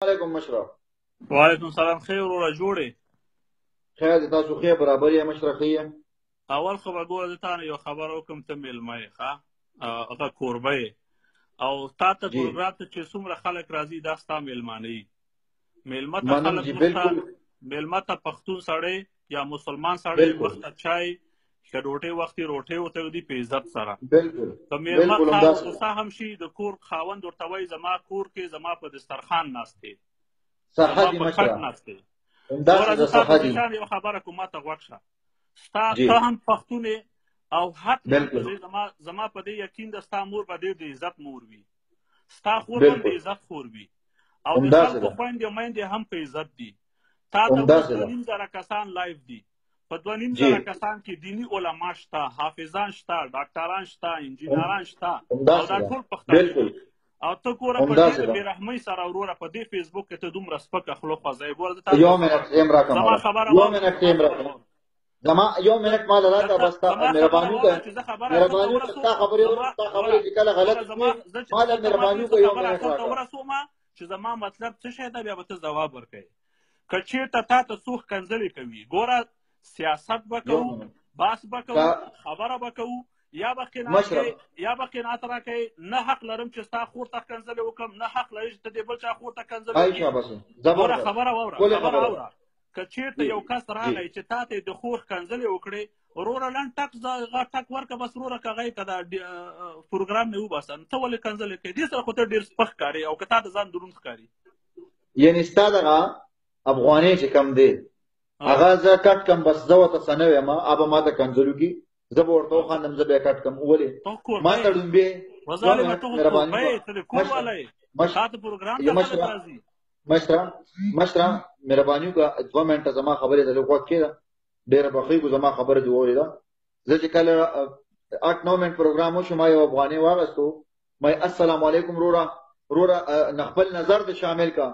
علیکم مشره. وعلیکم السلام. خیر وروره جوړې؟ خیر دی، تاسو ښه برابر یې مشره؟ ښه یې. اول خو به ګوره زه تا نه یو خبره وکړم، ته میلمه یې ښه، هغه کوربه یې، او تا ته پروګرام ته چې څومره خلک راځي دا ستا میلمانه یي. میلمه ته خلک میلمه ته پښتون سړی یا مسلمان سړی مخ ته چای ښه ډوډۍ وختي روټۍ ورته ږدي په عزت سره. که میلمه خار غوسه هم شي د کور خاوند ورته وایي زما کور کې زما په دسترخوان ناست دی، زما په کټ ناست دی. ګوره زه تا په دې شان یو خبره کوم، ما ته غوږ شه. ته هم پښتون یې او حتما زما په دې یقین ده ستا مور به ډېر د عزت مور وي، ستا خور هم د عزت خور وي، او د خلکو خویندې میندې هم په عزت دي. تا ته اوس 2,500 کسان لایف دي، په 2,500 کسان کې دیني علما شته، حافظان شته، ډاکټران شته، انجینران شته، او دا ټول پښتانه دي. او ته ګوره په ډېرې بېرحمۍ سره وروره په دې فیسبوک کې ته دومره سپکه خوله خوځوې. ګوره زما خبره یو منټ مال راته بس تا مهرباني وکړه، مهرباني وکړه، ستا خبرې چې کله غلط وي مال مهرباني وکړه یو منټ راکړه ورسومه چې زما مطلب څه شی ده، بیا به ته ځواب ورکوې. که چېرته تا ته څوک کنځلې کوي، ګوره سیاست به کوو، بحث به کوو، خبره به کوو، یا به قناعت راکوې. نه حق لرم چې ستا خور ته کنځلې وکړم، نه حق لري چې ته دې بل چا خور ته کنځلې وکړې. ګوره خبره واوره، که چېرته یو کس راغی چې تا ته د خور کنځلې وکړې، وروره لنډ ټک ورکړه، بس وروره که هغه که دا پروګرام مې وباسه، ته ولې کنځلې کوې؟ دې سره خو ته ډېر سپک ښکارې او که تا د ځان دروند ښکاري. یعنې ستا دغه افغانۍ چې کم دی هغه زه کټ کم، بس زه ورته څه نه وایم، هغه ما ته کنځل وکړي زه به ورته وخاندم، زه به یې کټ کم. ولې ما ته ړومبې مشره مهرباني وکړه 2 منټه زما خبرې ته لږ غوږ کېږده، ډېره بخښئ زما خبره دې واورېده. زه چې کله 8-9 منټ پروګرام وشو ما یو افغانۍ واخیستو، ما السلام علیکم وروره خپل نظر دې شامل کا،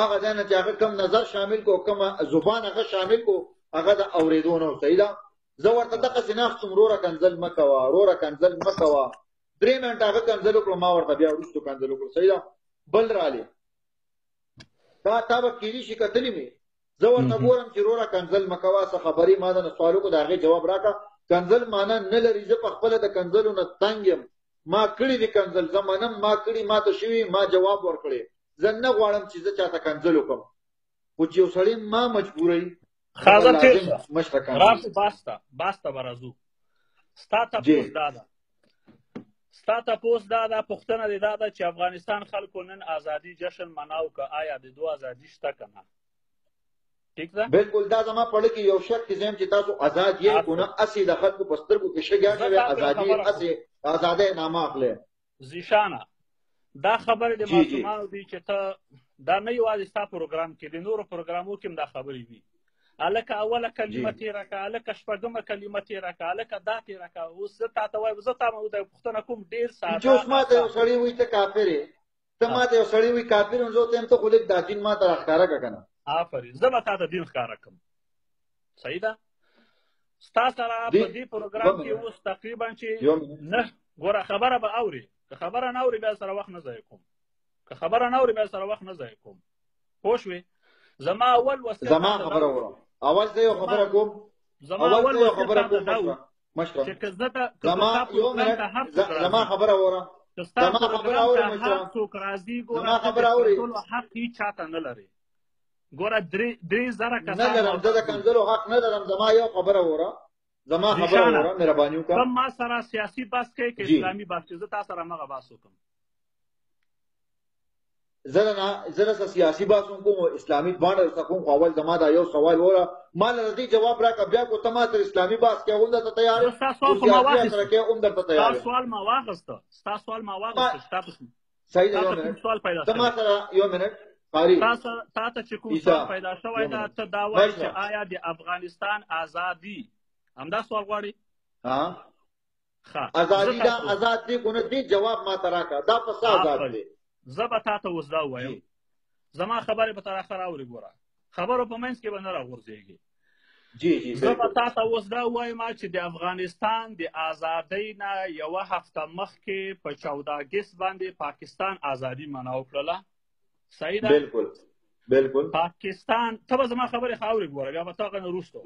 هغه ځای نه چې هغه کم نظر شامل کو، کوم زبان هغه شامل کو، هغه د اورېدو نه و. صحیح ده؟ زه ورته دغسې ناست وم، وروره کنځل مه کوه، وروره کنځل مه کوه. 3 منټه هغه کنځل وکړو، ما ورته بیا وروستو کنځل وکړو. صحیح ده؟ بل رالې تا به کېدای شي کتلې مې، زه ورته ګورم چې وروره کنځل مه کوه، څه خبرې ما نه سوال وکړو، د هغې جواب راکړه. کنځل معنا نه لري، زه پخپله د کنځلو نه تنګ یم، ما کړي دي کنځل، زه منم ما کړي، ما ته شوي، ما جواب ورکړی. زه نه غواړم چې زه چاته کنځل وکړم، خو چې یو سړی ما مجبوروي باسته به راځو. ستا تپوس دا ده، پوښتنه دې دا ده چې افغانستان خلکو نن ازادي جشن مناو که آیا د دو ازادي شته که نه؟ ټیک ده؟ بالکل دا زما په کې یو شک کې زم چې تاسو آزاد یې کو نه، اسې د خلکو په سترګو کې شګیا شوی ازادي، اسې ازادۍ نامه اخلي. زیشانه دا خبرې د معصومانو دي چې ته دا نه یوازې ستا پروګرام کې، د نورو پروګرامو کې هم دا خبرې دي. هلکه اوله کلمه تېره کړه، هلکه شپږمه کلمه تېره کړه، هلکه دا تېره کړه. اوس زه تا ته وایم، زه تا پوښتنه کوم ډېر ساده. چې اوس ما ته یو سړی وایي ته کافر یې، ته ما ته یو سړی وایي کافر یم، زه ورته وایم ته خو لږ دا دین ما ته راښکاره کړه که نه. آفرین، زه به تا ته دین ښکاره کړم. صحیح ده؟ ستا سره په دې پروګرام کې اوس تقریبا چې نه، ګوره خبره به اورې، که خبره نه اورې بیا سره وخت نه ضایع کوم، که خبره نه اورې بیا سره وخت نه ضایع کوم. پوه شوې؟ زما اول وصیت زما خبره وره، اول زه یو خبره کوم، زما اول وصیت دا مشره چې که زه ته زما خبره وره، زما خبره اورې مشره، څوک راځي ګوره زما خبره اورې، ټولو حق هېڅ چاته نه لري. ګوره 3,000 کسان نه لرم، زه د کنځلو حق نه لرم. زما یو خبره وره، زما خبره وره، مهرباني وکړه. ته ما سره سیاسي بحث کوې که اسلامي بحث کوې؟ زه تا سره همغه بحث وکړم. زه نه سیاسي بحث هم کوم او اسلامي دواړه درته کوم، خو اول زما دا یو سوال وره، ما له دې جواب راکړه، بیا کو ته ما سره اسلامي بحث کوې هم درته تیار یم، ستا سوال ما واخیسته. صحیح ده. ته ما سره یو منټ تا ته چې کوم سوال پیدا شوی ده، ته دا وایي چې آیا د افغانستان ازادي همدا سوال غواړي؟ ازادي دا ازاد دی که نه دی؟ جواب ما ته راکړه، دا په څه ازاد دی؟ زه به تا ته اوس دا ووایم، زما خبرې به تر اخره اورې. ګوره خبرو په منځ کې به نه راغورځېږي. زه به تا ته اوس دا ووایم چې د افغانستان د ازادۍ نه 1 هفته مخکې په 14 اګست باندې پاکستان ازادي مناو کړله. صحیح ده؟ بالکل بالکل پاکستان ته به زما خبرې خاورې ګوره بیا به تا غنه وروسته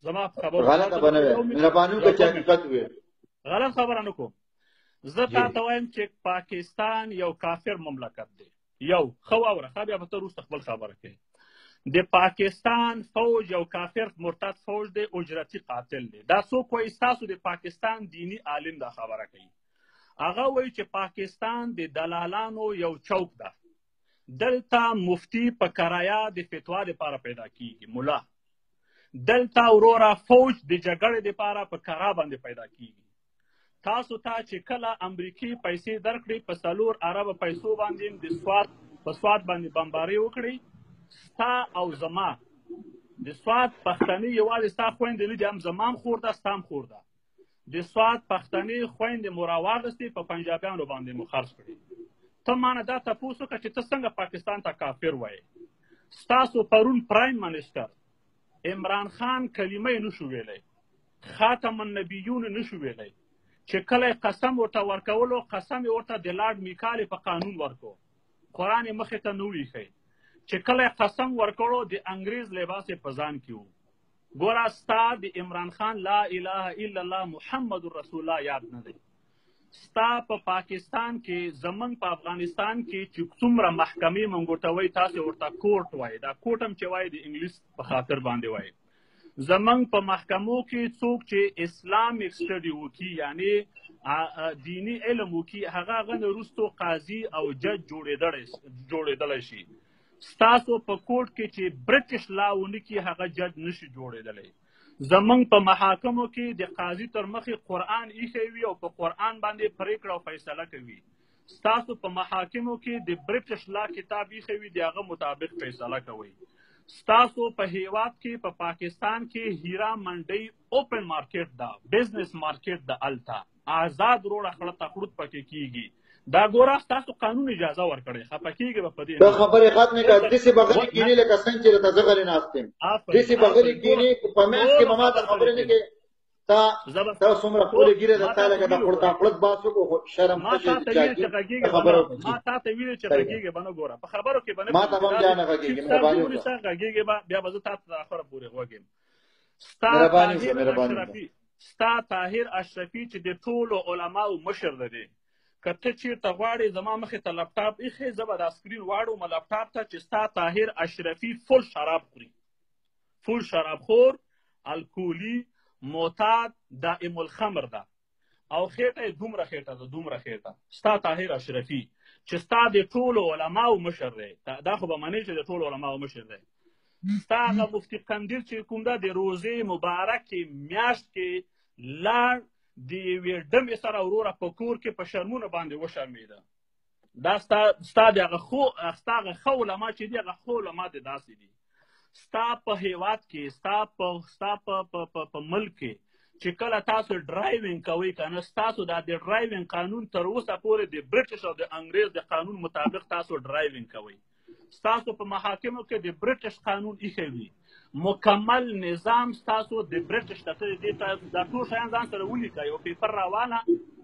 زما خبرو غلطه به نه وي مهرباني وکړه چې حقیقت ووایې غلط خبره نه کوم زه تا ته وایم چې پاکستان یو کافر مملکت دی یو ښه واوره ښه بیا به ته وروسته خپل خبره کوې د پاکستان فوج یو کافر مرتد فوج دی اجرتي قاتل دی دا څوک وایي ستاسو د پاکستان دینی عالم دا خبره کوي هغه وایي چې پاکستان د دلالانو یو چوک ده دلته مفتی په کرایه د فتوا لپاره پیدا کیږي مولا دلته وروره فوج د جګړې لپاره په کرا باندې پیدا کیږي تاسو ته چې کله امریکای پیسې درکړي په 4 ارب پیسو باندې د سواد باندې بمباري وکړي ستا او زما د سواد پښتني یوازې ستا خویندې نه دي هم زما هم خور ده ستا هم خور ده د سواد پښتني خویندې مو راواغستې په پنجابیانو باندې مو خرڅ کړي ته مانه دا تپوس وکړه چې ته څنګه پاکستان ته کافر وایې ستاسو پرون پرایم منسټر عمران خان کلمه یې نشو ویلی خاتم النبیون نشو ویلی چې کله قسم ورته ورکولو قسم یې ورته د لارډ میکالې په قانون ورکو قرآن یې مخې ته نه ویښی چې کله قسم ورکړو د انګریز لباس یې په ځان کې و ګوره ستا د عمران خان لا اله الا الله محمد رسول الله یاد نه دی ستا په پاکستان کې زمونږ په افغانستان کې چې څومره محکمې مونږ ورته وایي تاسې ورته کورټ وایي دا کورټ هم چې وایي د انګلیس په خاطر باندې وایي زمونږ په محکمو کې څوک چې اسلامیک سټډي وکړي یعنی دینی علم وکړي هغه نه وروستو قاضي او جج جوړېدلی شي ستاسو په کوټ کې چې برټش لا ونه کړي هغه جج نشي جوړېدلی زمونږ په محاکمو کې د قاضي تر مخې قرآن ایښی وي او په قرآن باندې پریکړه او فیصله کوي ستاسو په محاکمو کې د برټش لا کتاب ایښی وي د هغه مطابق فیصله کوي ستاسو په هیواد کې په پاکستان کې هیرا منډۍ اوپن مارکیټ ده بزنس مارکیټ ده الته آزاد روډه خړه تخړوت پکې کیږي دا ګوره ستاسو قانون اجازه ورکړي خپه کیږي په دې دا خبرې ختمې کړه دسې بغلې کینې لکه څنګه چې راته زه غلې ناست یم دسې بغلې کینې په منځ کې به ما ته خبرې نه کوې تا څومره پورې ګیره ده تا لکه د خړطاخړط باس وکړو شرم ما تا ته ویلې چې غږېږې به نه ګوره په خبرو کې به نه ما ته هم بیا نه غږېږي مهرباني وکړه غږېږې به بیا به زه تا ته د اخره پورې غوږ یم ستا طاهر اشرفي چې د ټولو علماو مشر دی که ته چېرته غواړې زما مخې ته لپټاپ ایښې زه به دا سکرین واړوم لپټاپ ته چې ستا طاهر اشرفي فل شراب خوري فل شرابخور الکولي معتاد دائم الخمر ده او خېټه یې دومره خېټه ده دومره خېټه ستا طاهر اشرفي چې ستا د ټولو علماو مشر دی دا خو به منې چې د ټولو علماو مشر دی ستا هغه مفتي قندیل چې کوم ده د روزې مبارکې میاشت کې لاړ د یوې ډمې سره وروره په کور کې په شرمونه باندې وشرمېده دا ستا د هغه ښه علما چې دي هغه ښه علما دې داسې دي ستا په هیواد کې ستا په ملک کې چې کله تاسو ډرایوینګ کوئ که نه ستاسو دا د ډرایوینګ قانون تر اوسه پورې د برټش او د انګریز د قانون مطابق تاسو ډرایوینګ کوئ ستاسو په محاکمو کې د برټش قانون ایښی وي مکمل نظام ستاسو د برټش دا ټول شیان ځان سره ولیکئ او پیپر راواله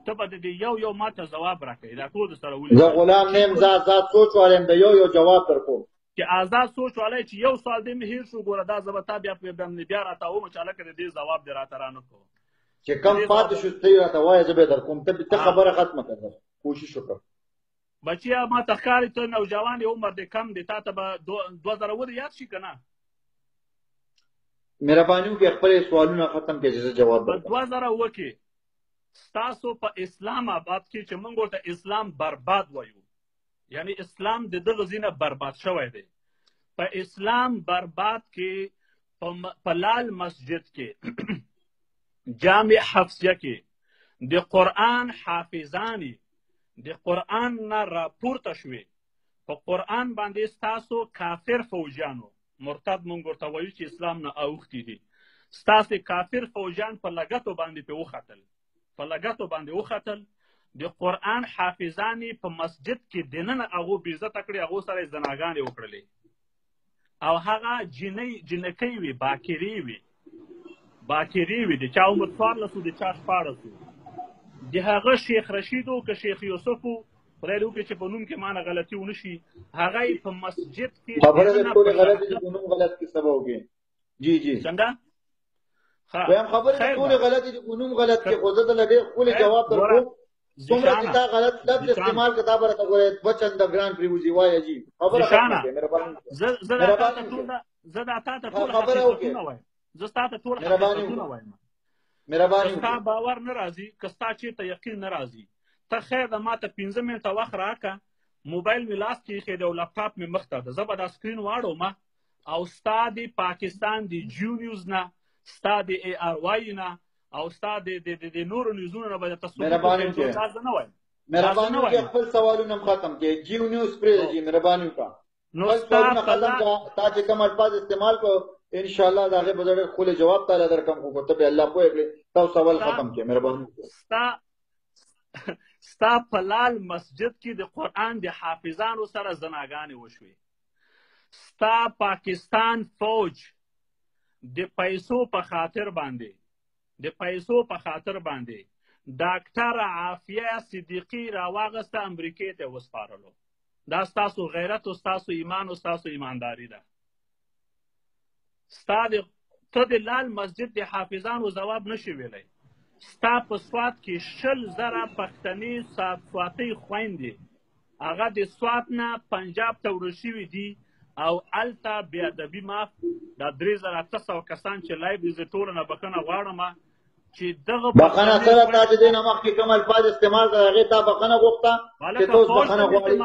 ته به د یو ماته ځواب راکوي دا ټول سره ولیکئ زه غلام نه یم زه آزاد سوچ والی یم د یو جواب در کوم چې آزاد سوچ والی چې یو سوال دې مې هېر شو ګوره دا زه به تا بیا راته ووم چې هلکه د دې ځواب دې راته رانه کړو چې کم پاتې شو ته یې راته وایه زه به یې در کوم ته خبره ختمه کړه کوشش وکړه بچیا ما ته ښکاري ته نوجوان یې عمر دې کم دی تا ته به 2009 یاد شي که نه مهرباني وکړئ خپل سوالونه ختم کړئ چې زه جواب درکړم 2009 کې ستاسو په اسلام آباد کې چې موږ ورته اسلام برباد وایو یعنی اسلام د دغه ځای نه برباد شوی دی په اسلام برباد کې په لال مسجد کې جامع حفظیه کې د قرآن حافظانی د قرآن نه راپورته شوې په قرآن باندې ستاسو کافر فوجیانو مرتد مونږ ورته وایو چې اسلام نه اوښتي دي ستاسو کافر فوجیان په لګتو باندې وختل د قرآن حافظانی په مسجد کې دننه هغو بې عزته کړي هغو سره یې زناګانې وکړلې او هغه جنکۍ وي باکرې وي د چا عمر 14 د چا 14 د هغه شیخ رشید و که شیخ یوسف و خدای دې وکړي چې په نوم کې مانه غلطي ونه شي. هغه یې په مسجد کې خبره دې ټولې غلطې دي، په نوم غلط کې سبا وکړي. جی جی څنګه وایم خبره دې ټولې غلطې دي، په نوم غلط کې. خو زه د لګې خپلې جواب درکوم. څومره چې تا غلط لفظ استعمال کړه دا به راته ګورې دوه چنده ګران پرېوځي. وایه جي خبره ختمه کړې، مهرباني زه دا تا ته ټول حقیقتونه وایم. زه ستا ته ټول حقیقتونه وایم. مهرباني ستا باور نه راځي، که ستا چېرته یقین نه راځي، ته خیر ده ما ته 15 منټه وخت راکړه، موبایل مې لاس کې ایښی دی او لپټاپ مې مخ ته ده، زه به دا سکرین واړوم او ستا د پاکستان د جیو نیوز نه، ستا د ای آر واي نه او ستا د نورو نیوزونو نه به درته مهرباني وکړې. مهرباني وکړې خپل سوالونه هم ختم کړې. جیو نیوز پرېږده جي، مهرباني وکړه خپل سوالونه ختم کړه. تا چې کوم الفاظ استعمال کړو انشاءالله د هغې به زه ډېر ښکلی جواب تاله درکړم، خو ته به الله پوه کړې. تا سوال ختم کړې، مهرباني وکړې. ستا په لال مسجد کې د قرآن د حافظانو سره زناګانې وشوې. ستا پاکستان فوج د پیسو په خاطر باندې ډاکټر عافیه صدیقي راواغسته امریکې ته وسپارلو. دا ستاسو غیرت او ستاسو ایمان او ستاسو ایمانداري ده. ته د لال مسجد د حافظانو ځواب نشي ویلی. ستا په سوات کې 20,000 پښتني سواتۍ خویندې هغه د سوات نه پنجاب ته وړل شوي دي او هلته بې ادبي معاف دا 3,800 کسان چې لایف دي. زه ټولو نه بخښنه غواړم چې دغه بخښنه سره تا چې دې نه مخکې کوم الفاظ استعمال کړه هغې تا بخښنه غوښته چې ته اوس بخښنه غواړې.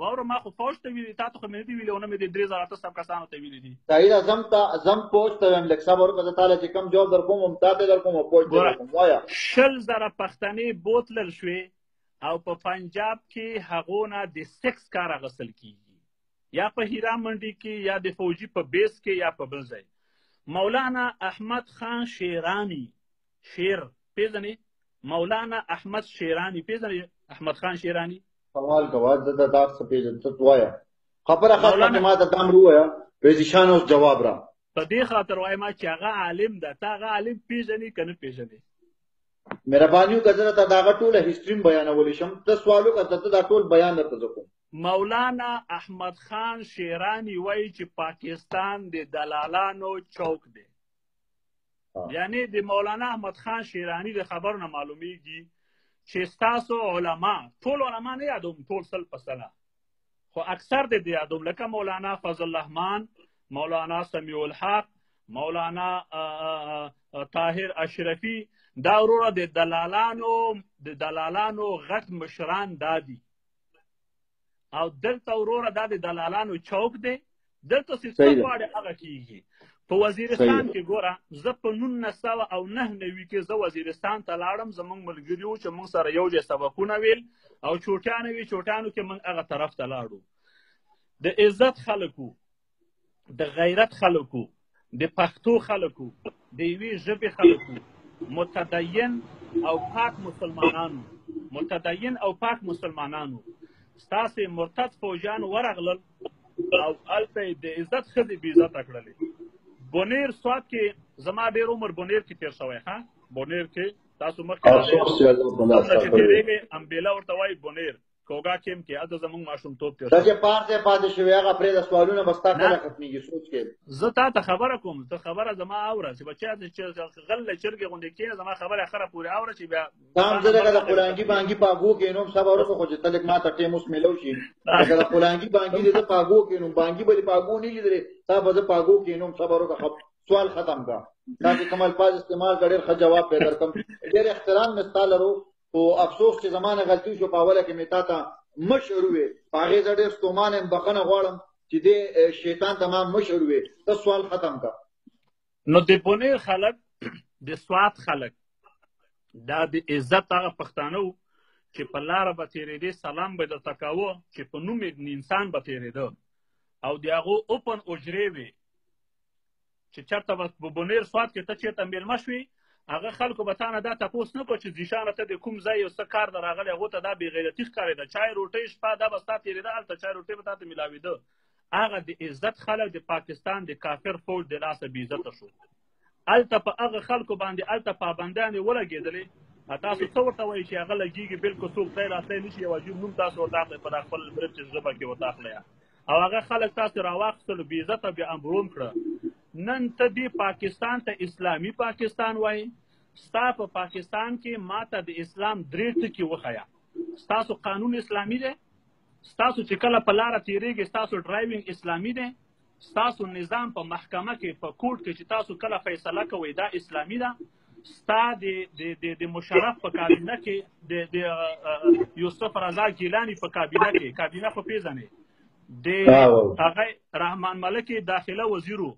واوره ما خو فوج ته ویلي، تا ته خو مې نه دي ویلي او نه مې د 3,800 کسانو ته ویلي دي. صحیح ده، زم فوج ته وایم لږ صبر وکړه، زه تاله چې کوم جواب در کوم هم تا ته در کوم او فوج ته در کوم. وایه 20,000 پښتنې بوتلل شوې او په پنجاب کې هغو نه د سیکس کار اخیستل کېږي، یا په هیرا منډي کې یا د فوجي په بیس کې یا په بل ځای. مولانا احمد خان شیرانی شیر پیژنې؟ مولانا احمد شیرانی پیژنې؟ احمد خان شیرانی سوال کوه، زه د دا څه پیژنم، ته وایه خبره ختمه چې ما ته دا هم ووایه پریزیشان اوس جواب را. په دې خاطر وایم چې هغه عالم ده، ته هغه عالم پیژنې که نه پیژنې؟ مهرباني وکړه زه درته د هغه ټوله هسټري هم بیانولی شم. ته سوال وکړه ته دا ټول بیان درته زه کوم. مولانا احمد خان شیرانی وایي چې پاکستان د دلالانو چوک دی. یعنی د مولانا احمد خان شیرانی د خبرو نه معلومیږي چې ستاسو علما، ټول علما نه یادوم، ټول 100%، خو اکثر د یادوم، لکه مولانا فضل الرحمن، مولانا سمیع الحق، مولانا طاهر اشرفي، دا وروره د دلالانو غټ مشران دا دي. او دلته وروره دا د دلالانو چوک دی. دلته چې څه غواړي هغه کېږي. په وزیرستان کې ګوره، زه په 1999 کې زه وزیرستان ته لاړم، زموږ ملګري وو چې موږ سره یو ځای سبقونه ویل او چوټیانې وي، چوټیانو کې موږ هغه طرف ته لاړو. د عزت خلکو، د غیرت خلکو، د پښتو خلکو، د یوې ژبې خلکو، متدین او پاک مسلمانانو ستاسې مرتد فوجیان ورغلل او هلته یې د عزت ښځې بې عزته کړلې. بونیر سوات کې زما ډېر عمر بونیر کې تېر شوی. ښه بونیر کې تاسو مخکې چې تېرېږئ امبېله ورته وایي بونیر کوګا کیم کې، هلته زموږ ماشومتوب تېر شوی. چې پارسې پاتې شوې هغه پرېږده، سوالونه به ستا کله ختمېږي سوچ کې. زه تا ته خبره کوم، ته خبره زما اوره چې بچیا غل له چرګې غوندې کښېنه، زما خبره اخره پورې اوره چې بیا دا هم زه لکه د قلانګي بانګي پاګو کښېنوم. صبر وکړه خو چې ته لږ ما ته ټیم اوس میلو شي. لکه د قلانګي بانګي دې زه پاګو کښېنوم، بانګي به دې پاګو نه لیدلې، تا به زه پاګو کښېنوم. صبر وکړه سوال ختم کړه. دا چې کوم الفاظ استعمال کړه ډېر ښه جواب پې درکړم. ډېر احترام مې ستا لرو، خو افسوس چې زما نه غلطي وشوه. په اوله کې مې تا ته مشر وې، په هغې زه ډېر ستومان یم، بخښنه غواړم چې دې شیطان ته ما مشر وې. ته سوال ختم کړه. نو د بونیر خلک، د سوات خلک دا د عزت هغه پښتانه وو چې په لاره به تېرېدې سلام به درته کوه چې په نوم انسان به تېرېده، او د هغو اوپن اجرې وې چې چېرته به په بونیر سوات کې ته چېرته مېلمه شوې، هغه خلکو به تا نه دا تپوس نه کړو چې زیشانه ته د کوم ځای یو څه کار در راغلی، هغو ته دا بې غیرتي ښکارېده. چای روټۍ شپه دا به ستا تېرېده، هلته چای روټۍ به تا ته میلاوېده. هغه د عزت خلک د پاکستان د کافر فوج د لاسه بې عزته شو. هلته په هغه خلکو باندې هلته پابندیانې ولګېدلې تاسو څه ورته وایي چې هغه لګېږي بالکل څوک ځای راتلی نه شي یو عجیب نوم تاسو ورته اخلئ په دا خپل برټش ژبه کې ورته اخلئ او هغه خلک تاسو راواخیستلو بې عزته بې امبروم کړه نن ته دې پاکستان ته اسلامي پاکستان وایي ستا په پاکستان کې ماته د اسلام درې ټکي وښیه ستاسو قانون اسلامي دی ستاسو چې کله په لاره تېرېږي ستاسو ډرایوینګ اسلامي دی ستاسو نظام په محکمه کې په کوټ کې چې تاسو کله فیصله کوئ دا اسلامي ده ستا د مشرف په کابینه کې د یوسف رضا ګیلاني په کابینه کې کابینه خو پیژنې د هغه رحمان ملک داخله وزیرو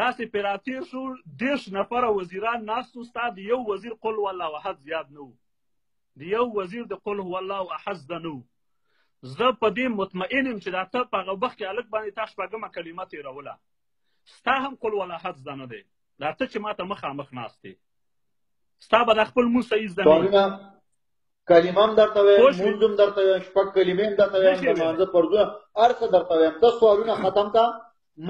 داسې پیراتیر شو 10 نفره وزیران ناستو ستا د یو وزیر قل هو الله احد زیات نه و د یو وزیر د قل هو الله احد ده نه و زه په دې مطمئن یم چې دا ته په هغه وخت کې هلک باندې تا شپږمه کلمه تېروله ستا هم قل هو الله احد زده نه دی دا ته چې ماته مخامخ ناست دی ستا به د خپل مونځ صحیح زده نه کلمه هم درته وایم مونځ هم درته وایم شپږ کلمې هم درته وایم د لمانځه پرځونه هر څه درته وایم ته سوالونه ختم کا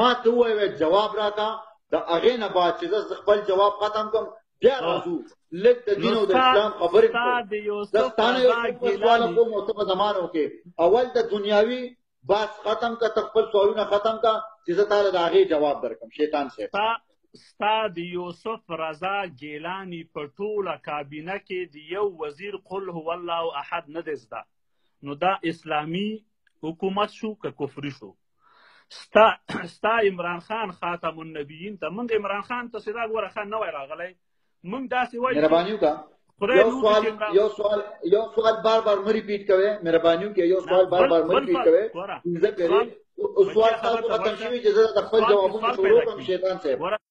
ما ته ووایه جواب راکړه د هغې نه بعد چې زه خپل جواب ختم کړم بیا راځو لږ د دین او د اسلام خبرې کوو زه ستانه یو سوال کوم او ته په زمانو کې اول د دنیاوي بحث ختم کا ته خپل سوالونه ختم کا چې زه تاله د هغې جواب درکړم شیطان صاحب ستا د یوسف رضا ګیلاني په ټوله کابینه کې د یو وزیر قل هو الله احد نه دی زده نو دا اسلامي حکومت شو که کفري شو ستا عمران خان خاتم النبیین ته موږ عمران خان ته سیده ګوره خان نه وای راغلی موږ داسې وایو مهرباني وکړه یو سوال بار بار مه ریپیټ کوئ مهرباني وکړئ یو سوال بار بار مه ریپیټ کوئ سوال تاسو ختم شوي چې زه د خپل جوابونه شروع کړم شیطان صاحب